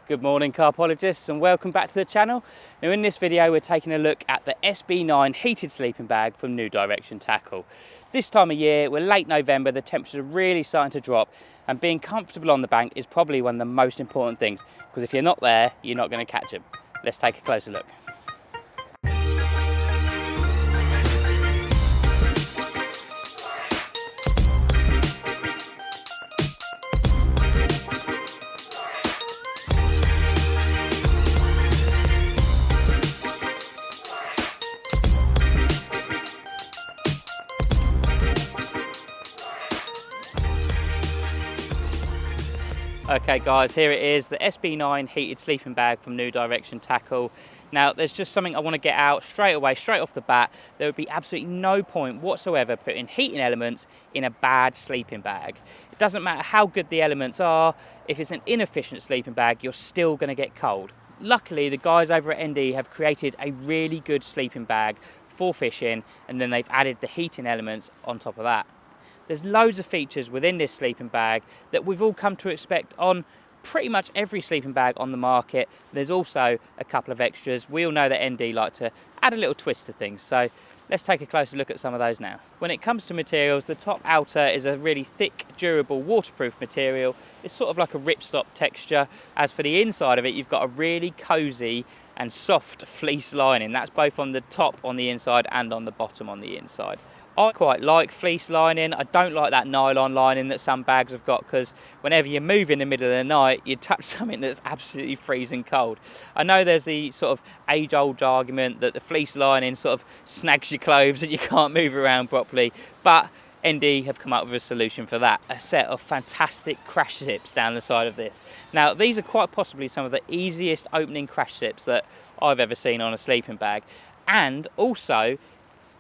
Good morning, CARPologists, and welcome back to the channel. Now in this video we're taking a look at the SB9 heated sleeping bag from New Direction Tackle. This time of year, we're late November, the temperatures are really starting to drop, and being comfortable on the bank is probably one of the most important things, because if you're not there, you're not going to catch them. Let's take a closer look. Okay guys, here it is, the SB9 heated sleeping bag from New Direction Tackle. Now there's just something I want to get out straight away, straight off the bat. There would be absolutely no point whatsoever putting heating elements in a bad sleeping bag. It doesn't matter how good the elements are, if it's an inefficient sleeping bag, you're still going to get cold. Luckily, the guys over at ND have created a really good sleeping bag for fishing, and then they've added the heating elements on top of that. There's loads of features within this sleeping bag that we've all come to expect on pretty much every sleeping bag on the market. There's also a couple of extras. We all know that ND like to add a little twist to things, so let's take a closer look at some of those now. When it comes to materials, the top outer is a really thick, durable, waterproof material. It's sort of like a ripstop texture. As for the inside of it, you've got a really cozy and soft fleece lining. That's both on the top on the inside and on the bottom on the inside. I quite like fleece lining. I don't like that nylon lining that some bags have got, because whenever you move in the middle of the night, you touch something that's absolutely freezing cold. I know there's the sort of age-old argument that the fleece lining sort of snags your clothes and you can't move around properly, but ND have come up with a solution for that. A set of fantastic crash zips down the side of this. Now, these are quite possibly some of the easiest opening crash zips that I've ever seen on a sleeping bag, and also,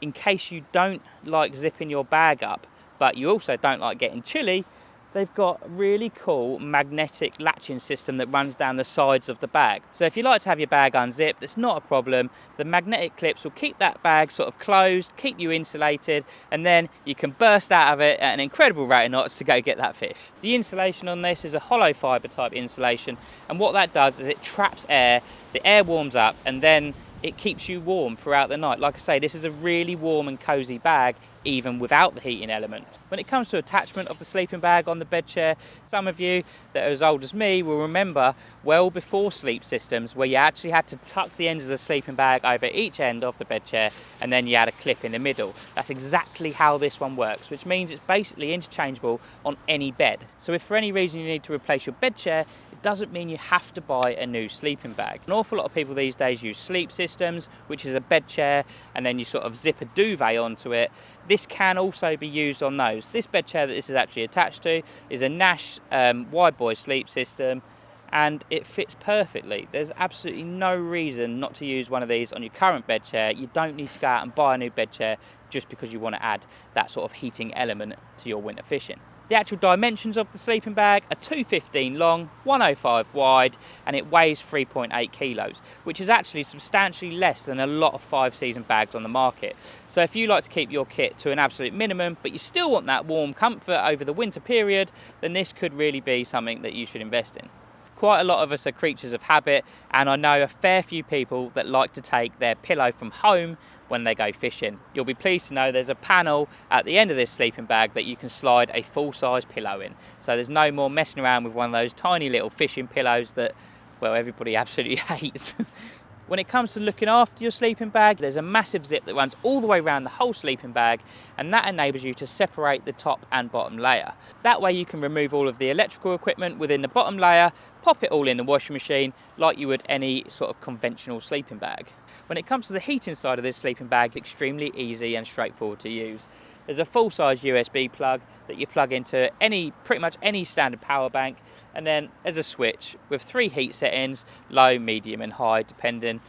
in case you don't like zipping your bag up, but you also don't like getting chilly, they've got a really cool magnetic latching system that runs down the sides of the bag. So if you like to have your bag unzipped, it's not a problem. The magnetic clips will keep that bag sort of closed, keep you insulated, and then you can burst out of it at an incredible rate of knots to go get that fish. The insulation on this is a hollow fibre type insulation, and what that does is it traps air, the air warms up, and then it keeps you warm throughout the night. Like I say, this is a really warm and cozy bag, even without the heating element. When it comes to attachment of the sleeping bag on the bed chair, some of you that are as old as me will remember well before sleep systems where you actually had to tuck the ends of the sleeping bag over each end of the bed chair, and then you had a clip in the middle. That's exactly how this one works, which means it's basically interchangeable on any bed. So if for any reason you need to replace your bed chair, it doesn't mean you have to buy a new sleeping bag. An awful lot of people these days use sleep systems, which is a bed chair, and then you sort of zip a duvet onto it. This can also be used on those. This bed chair that this is actually attached to is a Nash wide boy sleep system, and it fits perfectly. There's absolutely no reason not to use one of these on your current bed chair. You don't need to go out and buy a new bed chair just because you want to add that sort of heating element to your winter fishing. The actual dimensions of the sleeping bag are 215 long, 105 wide, and it weighs 3.8 kilos, which is actually substantially less than a lot of 5-season bags on the market. So if you like to keep your kit to an absolute minimum, but you still want that warm comfort over the winter period, then this could really be something that you should invest in. Quite a lot of us are creatures of habit, and I know a fair few people that like to take their pillow from home when they go fishing. You'll be pleased to know there's a panel at the end of this sleeping bag that you can slide a full-size pillow in. So there's no more messing around with one of those tiny little fishing pillows that, well, everybody absolutely hates. When it comes to looking after your sleeping bag, there's a massive zip that runs all the way around the whole sleeping bag, and that enables you to separate the top and bottom layer. That way you can remove all of the electrical equipment within the bottom layer, pop it all in the washing machine like you would any sort of conventional sleeping bag. When it comes to the heating side of this sleeping bag, extremely easy and straightforward to use. There's a full-size USB plug that you plug into pretty much any standard power bank, and then there's a switch with 3 heat settings, low, medium and high, depending,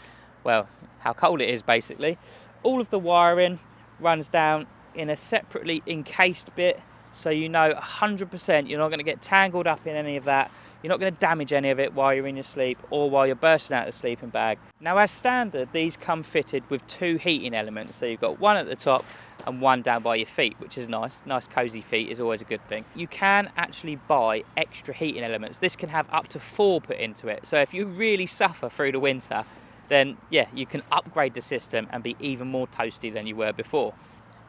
well, how cold it is basically. All of the wiring runs down in a separately encased bit, so you know 100% you're not going to get tangled up in any of that. You're not going to damage any of it while you're in your sleep or while you're bursting out of the sleeping bag. Now, as standard, these come fitted with 2 heating elements. So you've got one at the top and one down by your feet, which is nice. Nice cozy feet is always a good thing. You can actually buy extra heating elements. This can have up to 4 put into it. So if you really suffer through the winter, then yeah, you can upgrade the system and be even more toasty than you were before.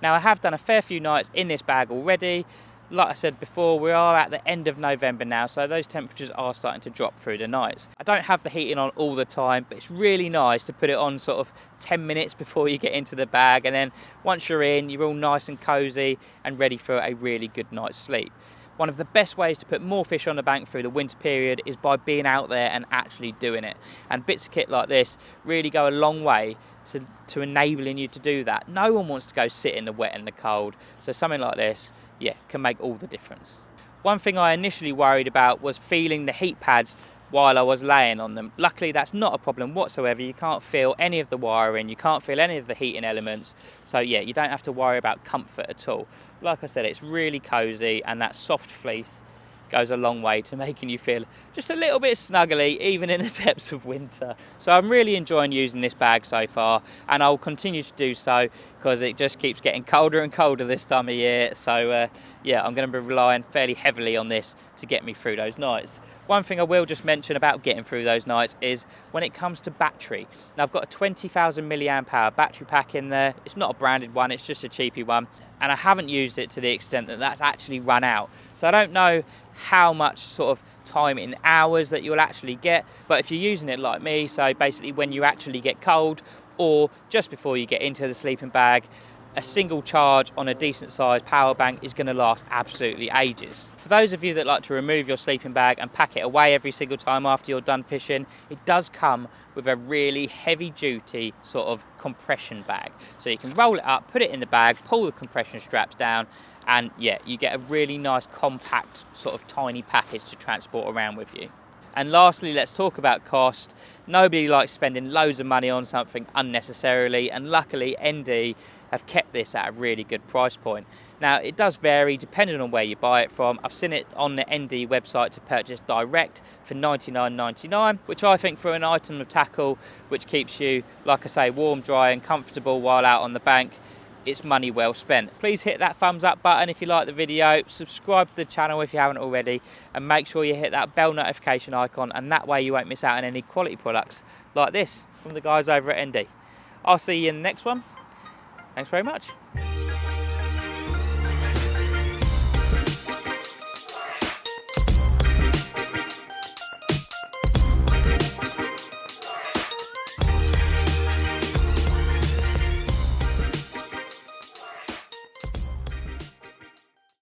Now, I have done a fair few nights in this bag already. Like I said before, we are at the end of November now, so those temperatures are starting to drop through the nights. I don't have the heating on all the time, but it's really nice to put it on sort of 10 minutes before you get into the bag, and then once you're in, you're all nice and cozy and ready for a really good night's sleep. One of the best ways to put more fish on the bank through the winter period is by being out there and actually doing it. And bits of kit like this really go a long way to enabling you to do that. No one wants to go sit in the wet and the cold, so something like this, yeah, can make all the difference. One thing I initially worried about was feeling the heat pads while I was laying on them. Luckily, that's not a problem whatsoever. You can't feel any of the wiring, you can't feel any of the heating elements. So yeah, you don't have to worry about comfort at all. Like I said, it's really cozy, and that soft fleece goes a long way to making you feel just a little bit snuggly, even in the depths of winter. So I'm really enjoying using this bag so far, and I'll continue to do so because it just keeps getting colder and colder this time of year. So yeah, I'm going to be relying fairly heavily on this to get me through those nights. One thing I will just mention about getting through those nights is when it comes to battery. Now, I've got a 20,000 milliamp hour battery pack in there. It's not a branded one, it's just a cheapy one, and I haven't used it to the extent that that's actually run out. So I don't know how much sort of time in hours that you'll actually get, but if you're using it like me, so basically when you actually get cold or just before you get into the sleeping bag, a single charge on a decent sized power bank is going to last absolutely ages. For those of you that like to remove your sleeping bag and pack it away every single time after you're done fishing, it does come with a really heavy duty sort of compression bag. So you can roll it up, put it in the bag, pull the compression straps down, and yeah, you get a really nice compact sort of tiny package to transport around with you. And lastly, let's talk about cost. Nobody likes spending loads of money on something unnecessarily, and luckily ND have kept this at a really good price point. Now, it does vary depending on where you buy it from. I've seen it on the ND website to purchase direct for $99.99, which I think for an item of tackle which keeps you, like I say, warm, dry and comfortable while out on the bank, it's money well spent. Please hit that thumbs up button if you like the video, subscribe to the channel if you haven't already, and make sure you hit that bell notification icon, and that way you won't miss out on any quality products like this from the guys over at ND. I'll see you in the next one. Thanks very much.